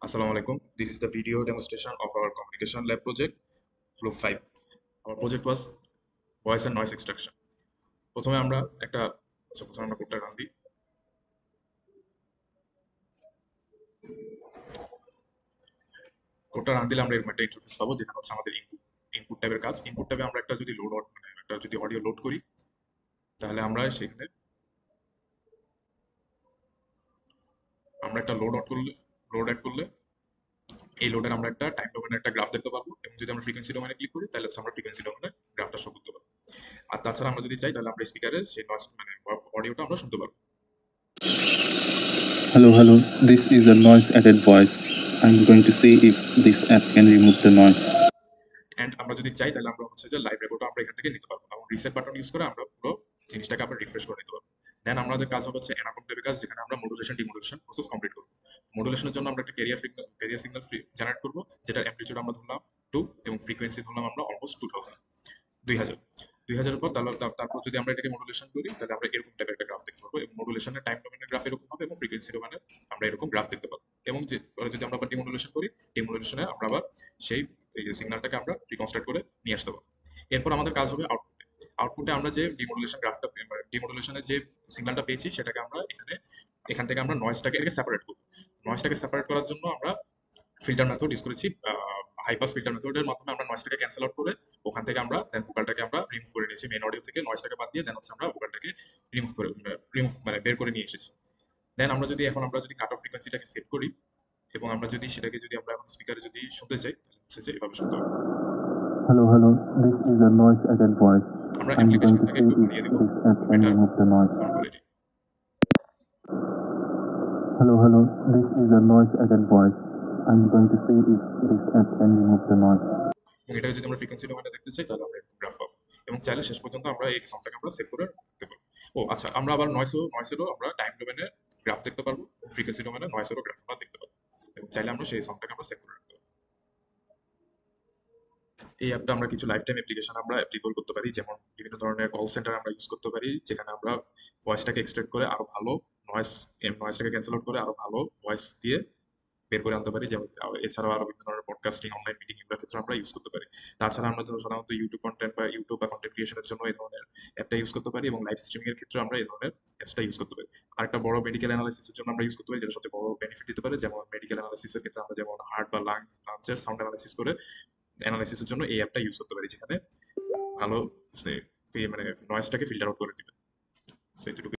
Assalamu alaikum. This is the video demonstration of our communication lab project, Flow 5. Our project was voice and noise extraction. প্রথমে আমরা একটা প্রথমে আমরা কোডটা run দিই। কোডটা রান দিলে আমরা এরকম একটা ইন্টারফেস পাবো, যেখানে হচ্ছে আমাদের ইনপুট টাইপের কাজ। ইনপুট টাইপে আমরা একটা যদি একটা যদি অডিও লোড করি, তাহলে আমরা সেখানে আমরা একটা লোড অ্যাড করলে এই লোডের আমরা একটা টাইম ডোমেনের একটা গ্রাফ দেখতে পারবো, এবং যদি আমরা ফ্রিকোয়েন্সি ডোমেনে ক্লিক করি, তাহলে হচ্ছে আমরা ফ্রিকোয়েন্সি ডোমেনে গ্রাফটা শো করতে পারবো। আর তাছাড়া আমরা যদি চাই, তাহলে আমরা স্পিকারে সেই নয়েজ অডিওটা আমরা শুনতে পারবো। Hello, this is a noise added voice. I'm going to see if this app can remove the noise. And আমরা যদি চাই, তাহলে আমরা হচ্ছে যে লাইভ রেকর্ডটা আমরা এখান থেকে নিতে পারবো, এবং রিসেট বাটন ইউজ করে আমরা পুরো জিনিসটাকে আবার রিফ্রেশ করে নিতে পারবো। দেন আমাদের কাজ হবে হচ্ছে অ্যানাকম টাইপের কাজ, যেখানে আমরা মডুলেশন ডিমডুলেশন প্রসেস কমপ্লিট করবো। মডুলেশনের জন্য আমরা একটা ক্যারিয়ার সিগন্যাল জেনারেট করবো, যেটার অ্যামপ্লিটিউড আমরা ধরলাম 2 এবং ফ্রিকোয়েন্সি ধরলাম আমরা অলমোস্ট 2000 পর তারপর যদি আমরা এটাকে মডুলেশন করি, তাহলে আমরা এরকম টাইপের একটা গ্রাফ দেখতে পারবো, এবং মডুলেশনের টাইম ডোমেনের গ্রাফ এরকম হবে, এবং ফ্রিকোয়েন্সি ডোমেনে আমরা এরকম গ্রাফ দেখতে পাবো। এবং যদি আমরা আবার ডিমডুলেশন করি, ডিমডুলেশনে আমরা আবার সেই সিগন্যালটাকে আমরা রিকনস্ট্রাক্ট করে নিয়ে আসতে পারবো। এরপর আমাদের কাজ হবে আউটপুটে আমরা যে ডিমডুলেশনের যে সিগন্যালটা পেয়েছি, সেটাকে আমরা এখান থেকে আমরা নয়েজটাকে সেপারেট করবো। নয়েজটাকে সেপারেট করার জন্য আমরা ফিল্টার মেথড ইউজ করেছি। হাই পাস ফিল্টার মেথডের মাধ্যমে আমরা নয়েজটাকে ক্যান্সেল আউট করে ওখান থেকে আমরা দেন ভোকালটাকে আমরা রিমুভ করে নিয়েছি। মেইন অডিও থেকে নয়েজটাকে বাদ দিয়ে দেন হচ্ছে আমরা ভোকালটাকে রিমুভ মানে বের করে নিয়ে এসেছি। দেন আমরা যদি কাট অফ ফ্রিকোয়েন্সিটাকে সেট করি, এবং আমরা যদি সেটাকে আমরা এখন স্পিকারে যদি শুনতে চাই, তাহলে হচ্ছে যে এভাবে শুনতে হবে। Hello, this is a noise added voice. আমরা I'm going to অ্যাপ্লিকেশনটাকে see একটু if বাড়িয়ে দেব this app can better remove the noise. Sound quality. Hello, this is a noise added voice. I'm going to see if this app can remove the noise. এবং এটাকে যদি আমরা frequency ডোমেনে দেখতে চাই, তাহলে আমরা এরকম গ্রাফ পাবো, এবং চাইলে শেষ পর্যন্ত আমরা এই সাউন্ডটাকে আমরা সেভ করে রাখতে পারবো। ও আচ্ছা, আমরা আবার নয়েসেরও আমরা টাইম ডোমেনে গ্রাফ দেখতে পারবো, ফ্রিকোয়েন্সি ডোমেনে নয়েসেরও গ্রাফ আমরা দেখতে পারবো, এবং চাইলে আমরা সেই সাউন্ডটাকে আমরা সেভ করে রাখতে পারবো। এই অ্যাপটা আমরা কিছু লাইফ টাইম অ্যাপ্লিকেশন আমরা অ্যাপ্লিকেবল করতে পারি, যেমন বিভিন্ন ধরনের কল সেন্টার আমরা ইউজ করতে পারি, যেখানে আমরা ভয়েসটাকে এক্সট্রাক্ট করে আরো ভালো নয়েজটাকে ক্যান্সেল আউট করে আরো ভালো ভয়েস দিয়ে বের করে আনতে পারি। যেমন এছাড়াও আরো বিভিন্ন ধরনের পডকাস্টিং, অনলাইন মিটিং এগুলোর ক্ষেত্রে আমরা ইউজ করতে পারি। তাছাড়া আমরা সাধারণত ইউটিউব বা কন্টেন্ট ক্রিয়েশনের জন্য এই ধরনের অ্যাপটা ইউজ করতে পারি, এবং লাইভ স্ট্রিমিং এর ক্ষেত্রে আমরা এই ধরনের অ্যাপসটা ইউজ করতে পারি। আরেকটা বড় মেডিকেল অ্যানালাইসিসের জন্য আমরা ইউজ করতে পারি, যেটা সবচেয়ে বড় বেনিফিট দিতে পারে। যেমন মেডিকেল অ্যানালাইসিসের ক্ষেত্রে আমরা যেমন হার্ট বা লাংসের সাউন্ড অ্যানালাইসিসের জন্য এই অ্যাপটা ইউজ করতে পারি, যেখানে ভালো মানে নয়েজটাকে ফিল্টার আউট করে দিবে। সো এটুকু।